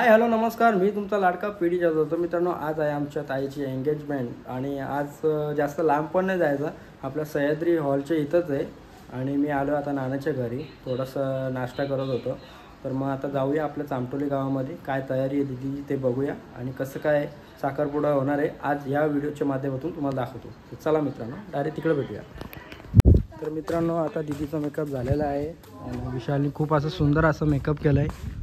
Hi hello नमस्कार, मी तुमचा लाडका पीडी जाधव. तर मित्रांनो, आज आहे आमच्या ताईची एंगेजमेंट आणि आज जास्त लांब पण नाही जायचं. आपल्या सह्याद्री हॉलच्या इथंच आहे आणि मी आलो आता नानाच्या घरी. थोडंसं नाश्ता करत होतो. तर मग आता जाऊया आपल्या चामटोली गावामध्ये. काय तयारी आहे दीदीची ते बघूया आणि कसं काय साखरपुडा होणार आहे आज या व्हिडिओच्या माध्यमातून तुम्हाला दाखवतो. तर चला मित्रांनो, डायरेक्ट तिकडे भेटूया. तर मित्रांनो, आता दीदीचा मेकअप झालेला आहे आणि विशालने खूप असं सुंदर असं मेकअप केलं आहे.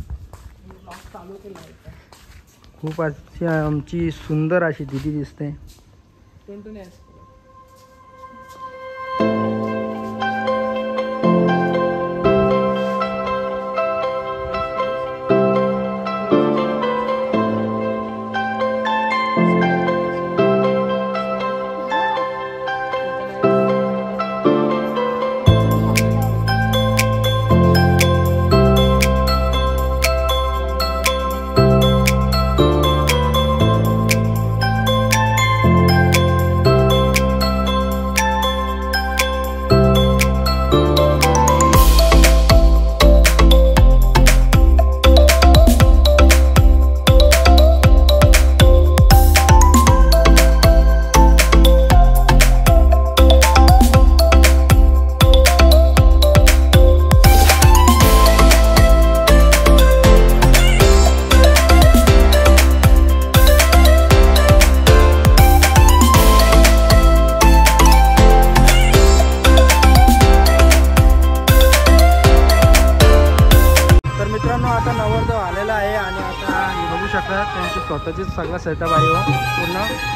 खूप अशी आमची सुंदर अशी दीदी दिसते. आता नवरदेव आलेला आहे आणि आता बघू शकता त्यांची स्वतःचीच सगळा सेटअप आहे पूर्ण.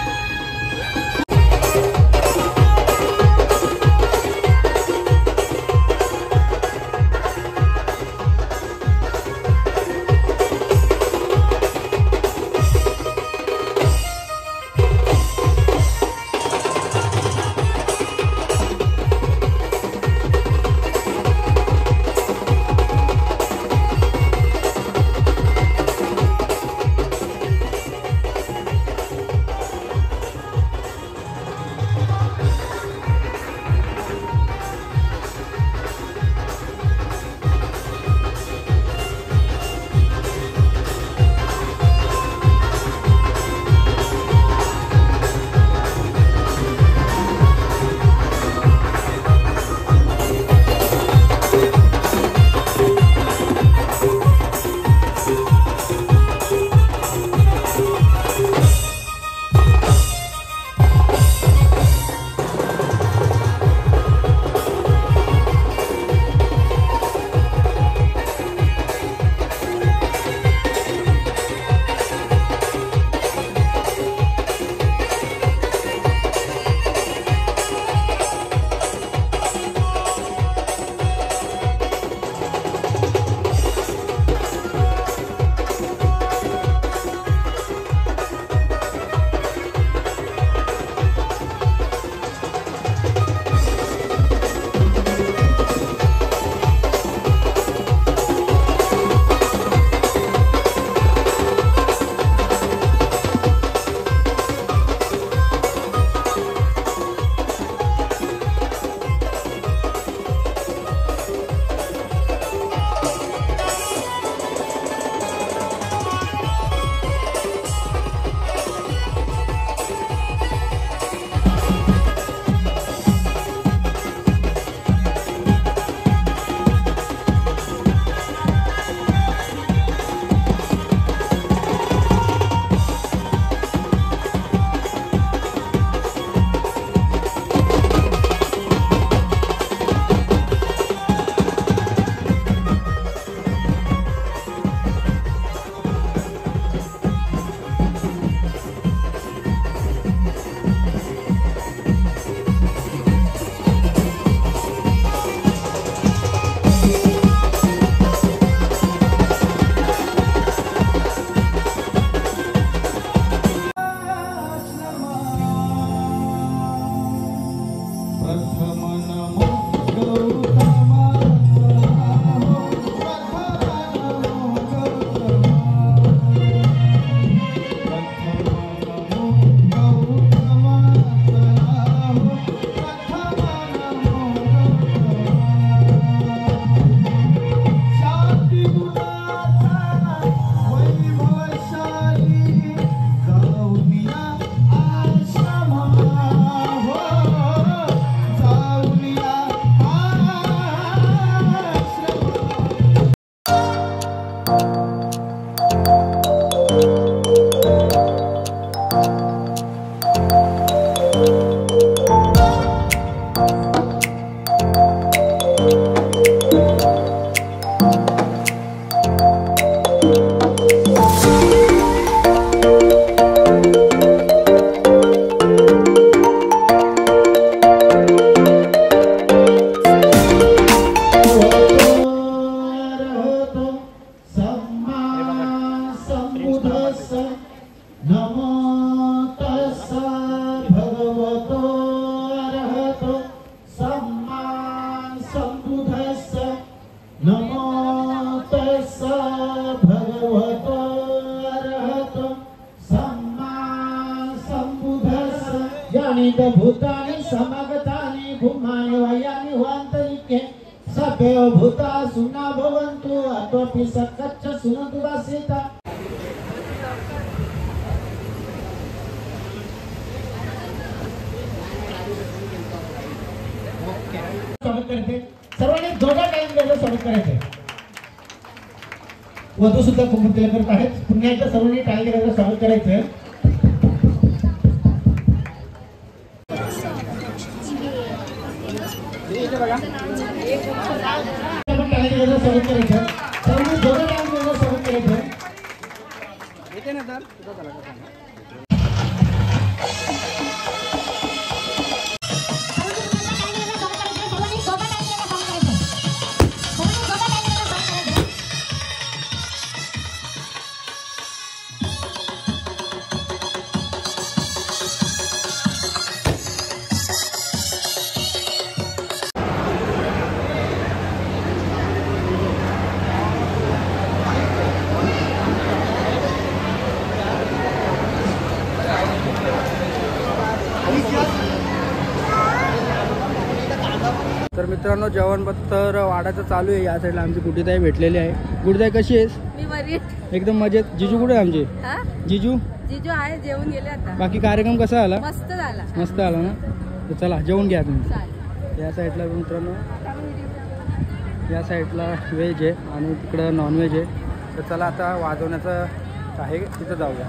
भूतानि भूतानि समागतानि भूमानि वायानि वान्तरिके सभ्यो भूता सुना भवन्तु अतोपि सकच्च सुनतु वासिता। स्वागत करते सर्वांनी जोरदार टाइम द्यायला स्वागत करायचे। वधू सुद्धा कुंभकला करत आहेत। पुन्हा एकदा सर्वांनी टाळी द्यायला स्वागत करायचं। टाळी द्यायला स्वागत करायचं। सर्वांनी जोरदार टाइम द्यायला स्वागत करायचं। येते ना तर तुझा चला का तर मित्रांनो जेवण पत्तर वाढायचं चालू आहे। या साईडला आमची गुडीताई भेटलेली आहे। गुडीताई कशी आहेस? मी बरी एकदम मजेत। जिजू कुठे आहे आमचे? जिजू जीजू आहे जेवून गेले आता। बाकी कार्यक्रम कसा आला? मस्त झाला। मस्त आला ना? तर चला जेवून घ्या तुम्ही। या साईडला मित्रांनो या साईडला व्हेज आहे आणि तिकडं नॉनव्हेज आहे। तर चला आता वाजवण्याचं आहे तिथं जाऊया।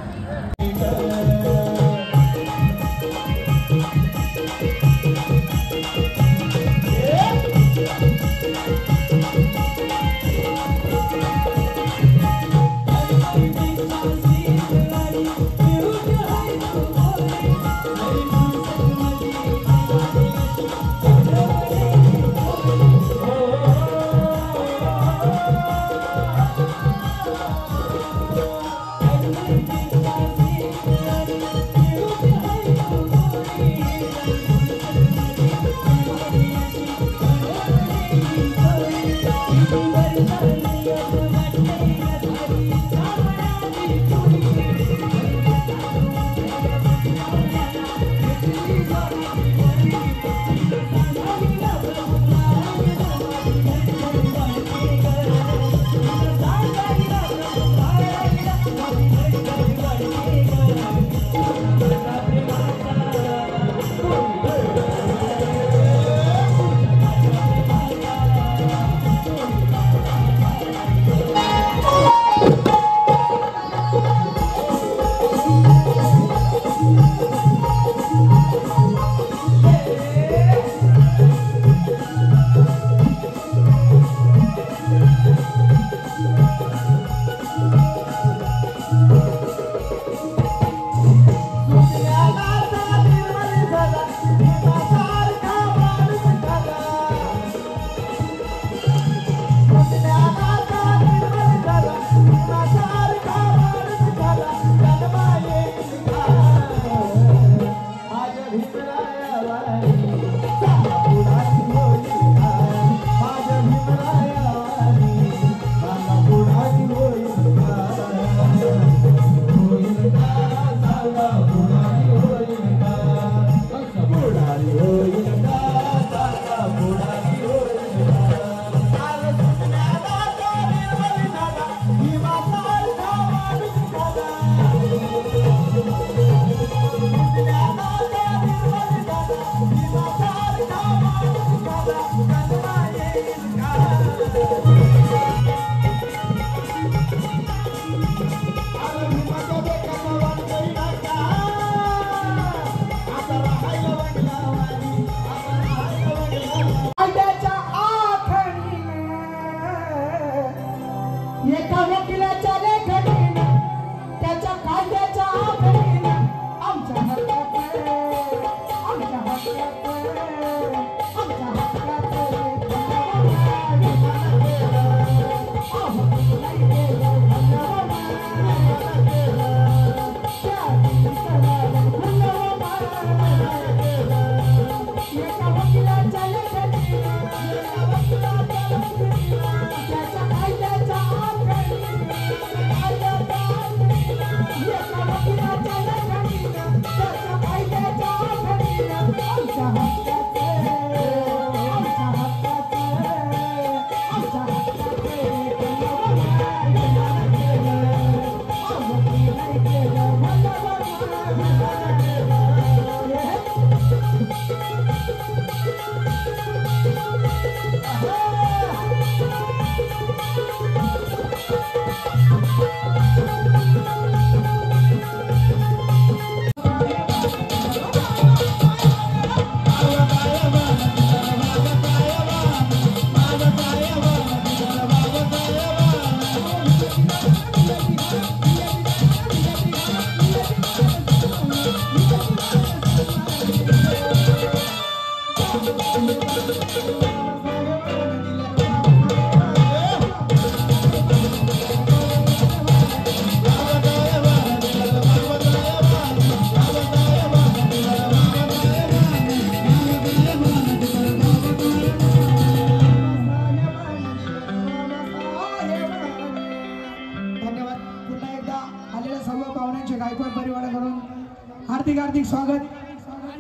हार्दिक स्वागत।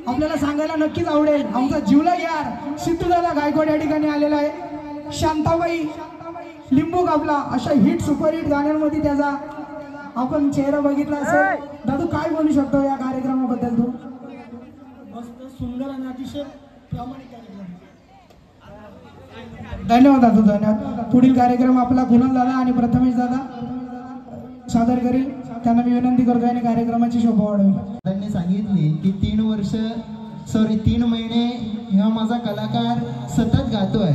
आपल्याला सांगायला नक्कीच आवडेल आमचा जिवलग यार सिद्धूदादा गायकवाड या ठिकाणी आलेला आहे। शांताबाई लिंबू कापला अशा हिट सुपरहिट गाण्यांमध्ये त्याचा आपण चेहरा बघितला असेल। दादू काय बोलू शकतो या कार्यक्रमाबद्दल तू? मस्त सुंदर आणि अतिशय प्रामाणिक कार्यक्रम। धन्यवाद दादू, धन्यवाद। पुढील कार्यक्रम आपला कुणाल दादा आणि प्रथमेश दादा सादर करील, त्यांना मी विनंती करतो आणि कार्यक्रमाची शोभा वाढवेल। त्यांनी सांगितले की 3 महिने हा माझा कलाकार सतत गातोय,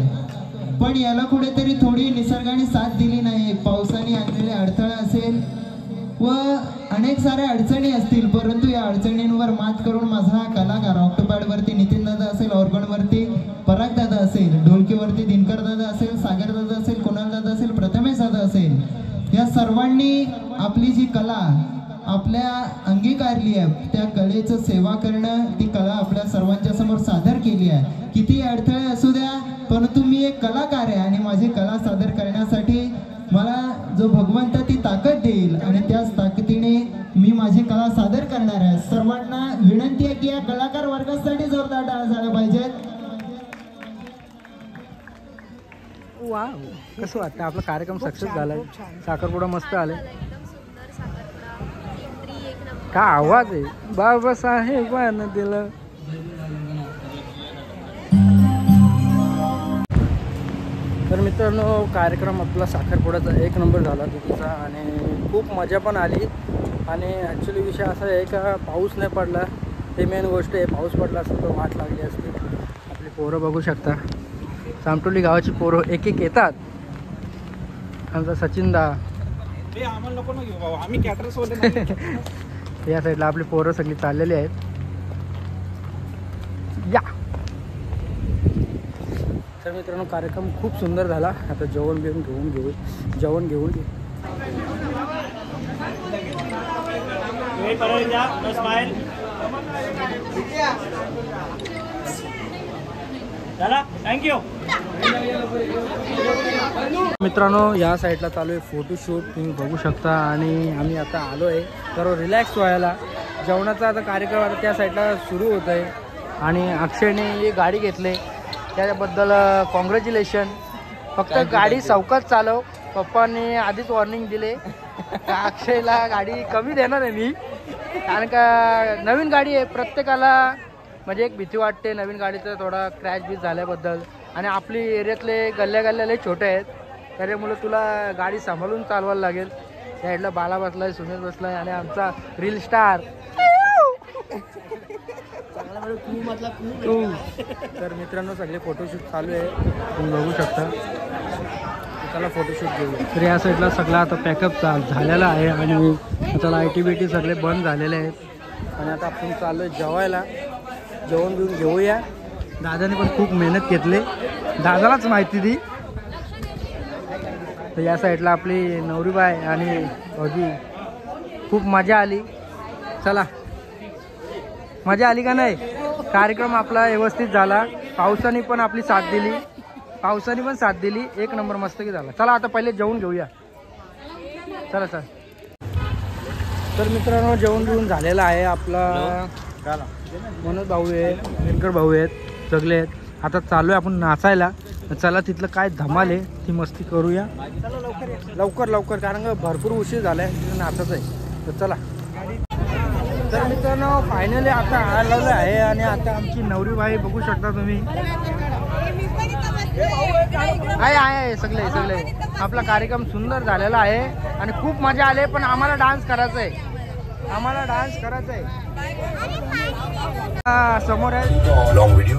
पण याला कुठेतरी थोडी निसर्गाने साथ दिली नाही। पावसाने आणलेले अडथळे असेल व अनेक साऱ्या अडचणी असतील, परंतु या अडचणींवर मात करून माझा हा कलाकार ऑक्टोपॅडवरती नितीन दादा असेल, ऑर्गनवरती पराग दादा असेल, ढोलकीवरती दिनकर दादा असेल, सागर दादा असेल, कुणाल दादा असेल, प्रथमेश दादा असेल, या सर्वांनी आपली जी कला आपल्या अंगीकारली आहे, त्या कलेचं सेवा करणं, ती कला आपल्या सर्वांच्या समोर सादर केली आहे। किती अडथळे असू द्या, परंतु मी एक कलाकार आहे आणि माझी कला सादर करण्यासाठी मला जो भगवंत ती ताकद देईल आणि त्याच ताकदीने मी माझी कला सादर करणार आहे। सर्वांना विनंती आहे की या कलाकार वर्गासाठी जोरदार टाळ्या झाल्या पाहिजेत। वाव, कसं वाटतं? आपला कार्यक्रम सक्सेस झाला, साखरपुडा मस्त आले। काय आवाज आहे बाबासाहेबांना दिलं। तर मित्रांनो, कार्यक्रम आपला साखरपुड्याचा 1 नंबर झाला तिथचा आणि खूप मजा पण आली। आणि ॲक्च्युली विषय असा आहे का पाऊस नाही पडला, हे मेन गोष्ट आहे। पाऊस पडला असता तर वाट लागली असती। आपली पोरं बघू शकता, सामटोली गावाची पोरं एक येतात। आमचा सचिनदा आम्हाला नको ना घेऊ बाबा, आम्ही कॅटरर्स वाले या साईडला आपली पोरं सगळी चाललेली आहेत। या तर मित्रांनो, कार्यक्रम खूप सुंदर झाला। आता जेवण घेऊन घेऊ। थँक्यू मित्रांनो, या साईडला चालू आहे फोटोशूट, तुम्ही बघू शकता। आणि आम्ही आता आलो आहे तर रिलॅक्स व्हायला। जेवणाचा आता कार्यक्रम आता त्या साईडला सुरू होत आहे आणि अक्षयने गाडी घेतली, त्याबद्दल कॉंग्रॅच्युलेशन। फक्त गाडी सावकाश चालव, पप्पांनी आधीच वॉर्निंग दिले अक्षयला गाडी कमी देणार आहे मी, कारण का नवीन गाडी आहे। प्रत्येकाला म्हणजे एक भीती वाटते नवीन गाडीचं, थोडा क्रॅश बीच झाल्याबद्दल। आणि आपली एरियातले गल्ल्या छोटे आहेत, त्याच्यामुळे तुला गाडी सांभाळून चालवायला लागेल। त्या साईडला बाला बसलाय, सुनील बसलाय आणि आमचा रील स्टार। तर मित्रांनो, सगळे फोटोशूट चालू आहे, तुम्ही बघू शकता। त्याला फोटोशूट घेऊ। तर या साईडला सगळा आता पॅकअप झालेला आहे आणि आता ITBT सगळे बंद झालेले आहेत। आणि आता आपण चालू जेवायला, जेवण घेऊन घेऊया। दादाने पण खूप मेहनत घेतली, दादालाच माहिती दी। तर या साईडला आपली नवरीबाई आणि भाऊजी, खूप मजा आली। चला, मजा आली का नाही? कार्यक्रम आपला व्यवस्थित झाला, पावसाने पण आपली साथ दिली, 1 नंबर मस्त की झाला। चला आता पहिले जेवून घेऊया, चला। तर मित्रांनो, जेवण घेऊन झालेलं आहे आपला। मनोज भाऊ आहे, दिनकर भाऊ आहेत, सगळे आहेत। आता चालू आहे आपण नाचायला। चला, तिथलं काय धमाल आहे ती मस्ती करूया लवकर, कारण का भरपूर उशीर झाला आहे, तिथं नाचायचं आहे। तर चला। तर मित्रांनो, फायनली आता आलेलं आहे आणि आता आमची नवरीबाई बघू शकता तुम्ही, आहे सगळे। आपला कार्यक्रम सुंदर झालेला आहे आणि खूप मजा आली, पण आम्हाला डान्स करायचा आहे। समोर आहे लॉंग व्हिडिओ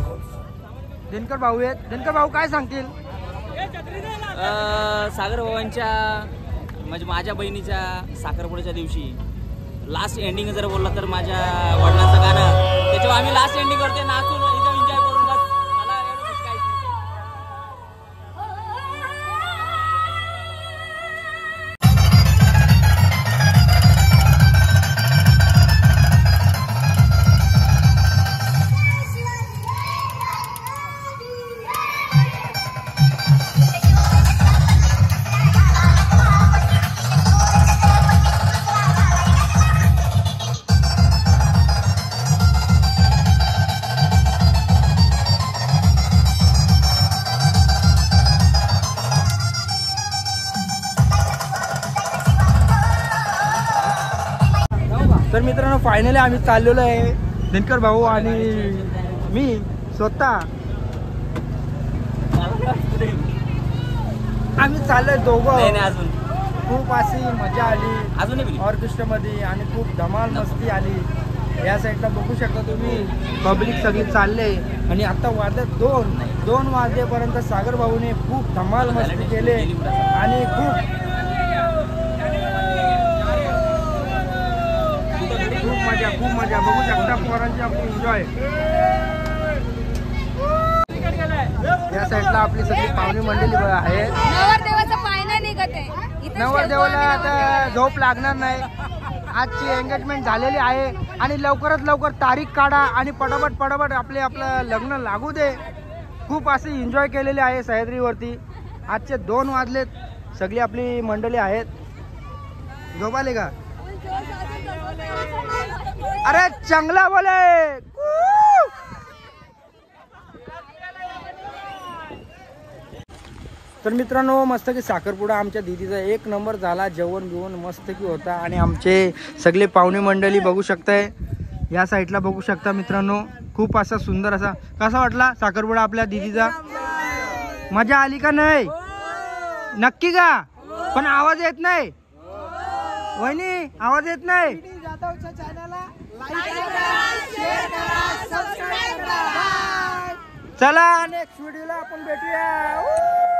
दिनकर भाऊ आहेत। दिनकर भाऊ काय सांगतील? सागर भावांच्या म्हणजे माझ्या बहिणीच्या साखरपुड्याच्या दिवशी लास्ट एंडिंग जर बोलला तर माझ्या वडिलांचं गाणं, त्याच्यावर आम्ही लास्ट एंडिंग करते नाचून एकदम एन्जॉय करून। बस मला एवढं काहीच फायनली आम्ही चाललेलो आहे दिनकर भाऊ आणि मी स्वतः आम्ही चाललोय दोघं. नाही अजून खूप अशी मजा आली अजून ऑर्केस्ट्रामध्ये आणि खूप धमाल मस्ती आली. या साईडला बघू शकता तुम्ही पब्लिक सगळी चालले आणि आता वाजत 2 वाजेपर्यंत सागर भाऊने खूप धमाल मस्ती केले आणि खूप मजा बघू शकता पोरांची आपली एन्जॉय. या साईडला आपली सगळी पाहुणी मंडळी आहे. नवरदेवाचा पायना निघत आहे. नवरदेवाला आता झोप लागणार नाही. आजची एंगेजमेंट झालेली आहे आणि लवकरात लवकर तारीख काढा आणि पटापट आपलं लग्न लागू दे. खूप अशी एन्जॉय केलेली आहे सह्याद्रीवरती. आजचे 2 वाजलेत. सगळी आपली मंडळी आहेत. झोप आले का? अरे चांगला बोले. तर मित्रांनो मस्त की साखरपुडा आमच्या दीदीचा 1 नंबर झाला. जेवण बिवण मस्त की होता आणि आमचे सगळे पाहुणे मंडळी बघू शकताय. या साईडला बघू शकता मित्रांनो खूप असा सुंदर असा. कसा वाटला साखरपुडा आपल्या दीदीचा? मजा आली का नाही? नक्की का? पण आवाज येत नाही वहिनी, आवाज येत नाही. चला नेक्स्ट व्हिडिओला आपण भेटूया.